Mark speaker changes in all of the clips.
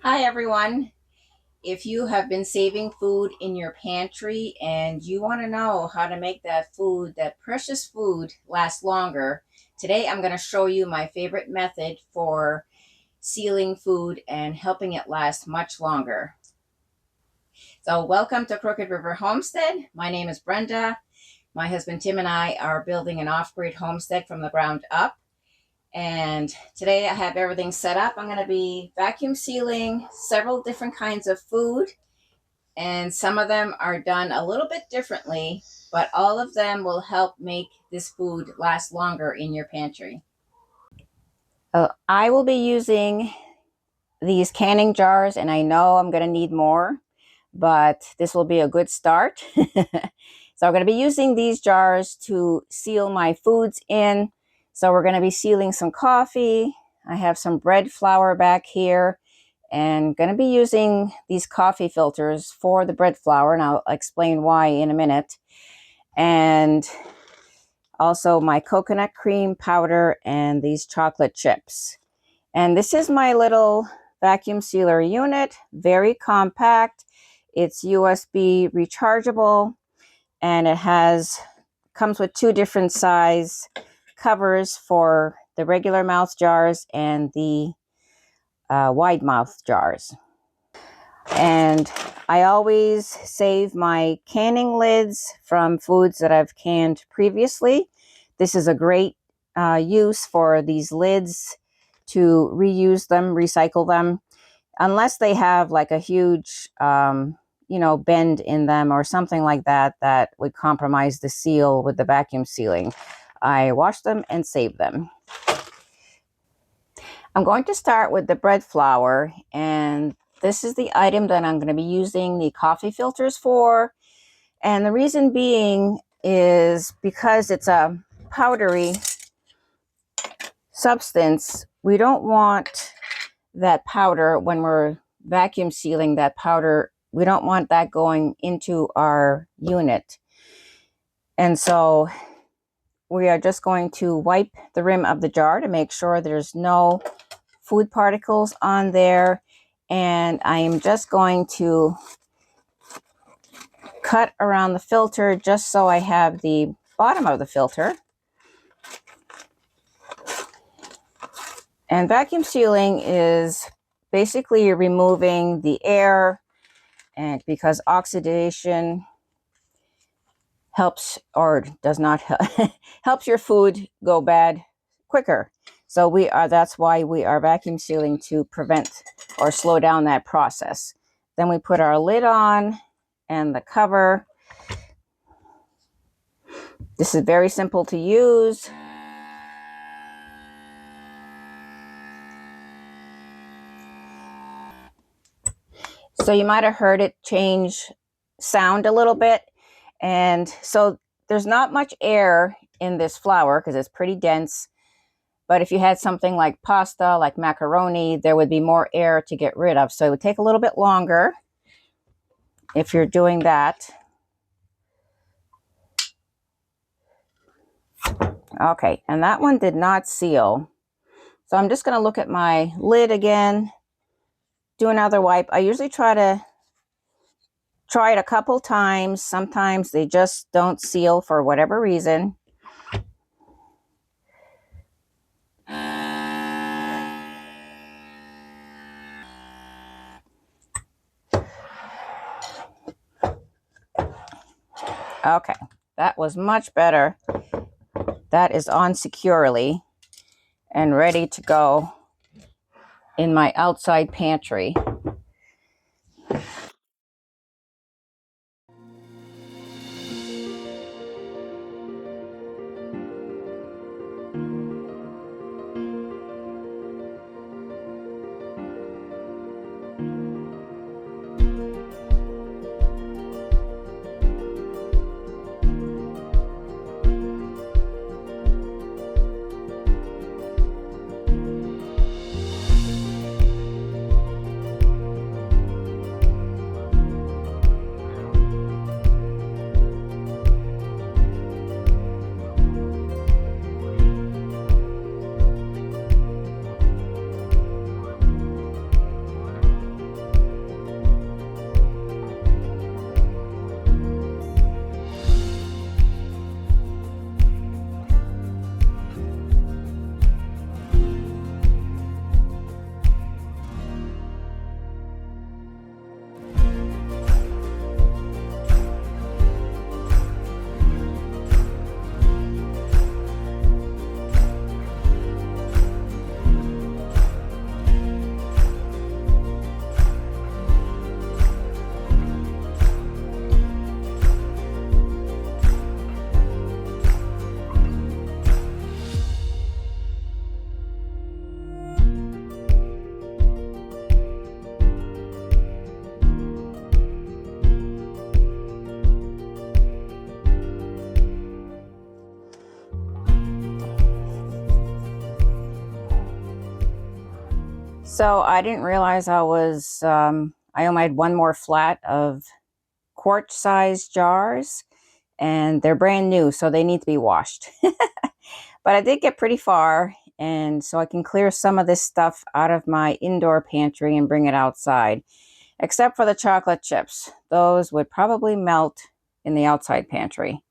Speaker 1: Hi everyone. If you have been saving food in your pantry and you want to know how to make that food, that precious food, last longer, today I'm going to show you my favorite method for sealing food and helping it last much longer. So welcome to Crooked River Homestead. My name is Brenda. My husband Tim and I are building an off-grid homestead from the ground up. And today I have everything set up. I'm going to be vacuum sealing several different kinds of food, and some of them are done a little bit differently, but all of them will help make this food last longer in your pantry. I will be using these canning jars, and I know I'm going to need more, but this will be a good start. So I'm going to be using these jars to seal my foods in. So we're going to be sealing some coffee. I have some bread flour back here, and going to be using these coffee filters for the bread flour, and I'll explain why in a minute. And also my coconut cream powder and these chocolate chips. And this is my little vacuum sealer unit, very compact. It's USB rechargeable, and it comes with two different size covers for the regular mouth jars and the wide mouth jars. And I always save my canning lids from foods that I've canned previously. This is a great use for these lids, to reuse them, recycle them, unless they have like a huge bend in them or something like that that would compromise the seal with the vacuum sealing. I wash them and save them. I'm going to start with the bread flour, and this is the item that I'm going to be using the coffee filters for. And the reason being is because it's a powdery substance. We don't want that powder, when we're vacuum sealing that powder, we don't want that going into our unit. And so we are just going to wipe the rim of the jar to make sure there's no food particles on there. And I am just going to cut around the filter just so I have the bottom of the filter. And vacuum sealing is basically removing the air, and because oxidation helps, or does not help, helps your food go bad quicker. So that's why we are vacuum sealing, to prevent or slow down that process. Then we put our lid on and the cover. This is very simple to use. So you might have heard it change sound a little bit. And so there's not much air in this flour because it's pretty dense. But if you had something like pasta, like macaroni, there would be more air to get rid of. So it would take a little bit longer if you're doing that. Okay, and that one did not seal. So I'm just going to look at my lid again, do another wipe. I usually try it a couple times. Sometimes they just don't seal for whatever reason. Okay, that was much better. That is on securely and ready to go in my outside pantry. So I didn't realize I only had one more flat of quart-sized jars, and they're brand new, so they need to be washed. But I did get pretty far, and so I can clear some of this stuff out of my indoor pantry and bring it outside, except for the chocolate chips. Those would probably melt in the outside pantry.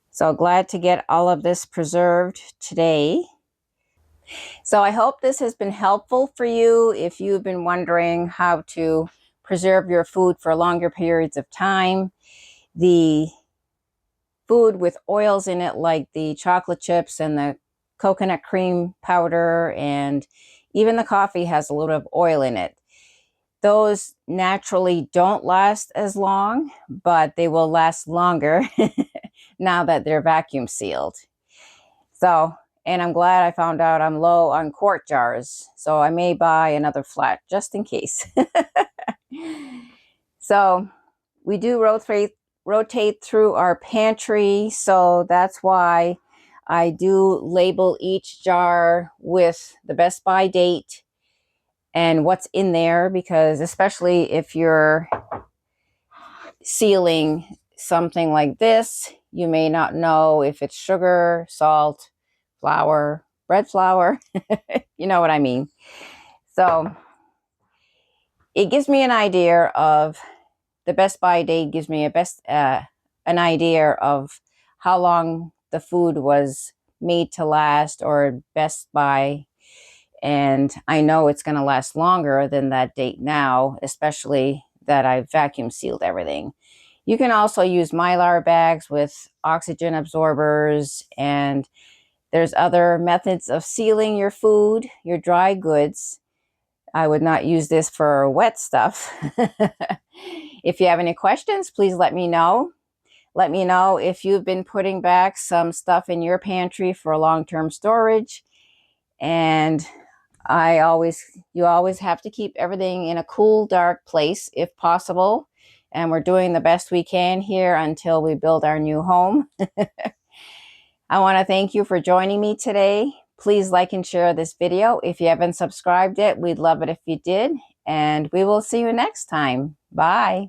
Speaker 1: So glad to get all of this preserved today. So I hope this has been helpful for you if you've been wondering how to preserve your food for longer periods of time. The food with oils in it, like the chocolate chips and the coconut cream powder, and even the coffee has a little bit of oil in it. Those naturally don't last as long, but they will last longer now that they're vacuum sealed. So, and I'm glad I found out I'm low on quart jars, so I may buy another flat just in case. So we do rotate through our pantry, so that's why I do label each jar with the best by date and what's in there, because especially if you're sealing something like this, you may not know if it's sugar, salt, flour, bread flour. You know what I mean. So it gives me an idea of the best by date, gives me an idea of how long the food was made to last, or best by, and I know it's going to last longer than that date now, especially that I've vacuum sealed everything. You can also use Mylar bags with oxygen absorbers, and there's other methods of sealing your food, your dry goods. I would not use this for wet stuff. If you have any questions, please let me know. Let me know if you've been putting back some stuff in your pantry for long-term storage. And you always have to keep everything in a cool, dark place if possible. And we're doing the best we can here until we build our new home. I want to thank you for joining me today. Please like and share this video. If you haven't subscribed yet, we'd love it if you did. And we will see you next time. Bye.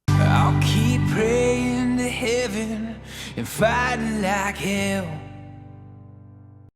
Speaker 2: I'll keep praying to heaven and fighting like hell.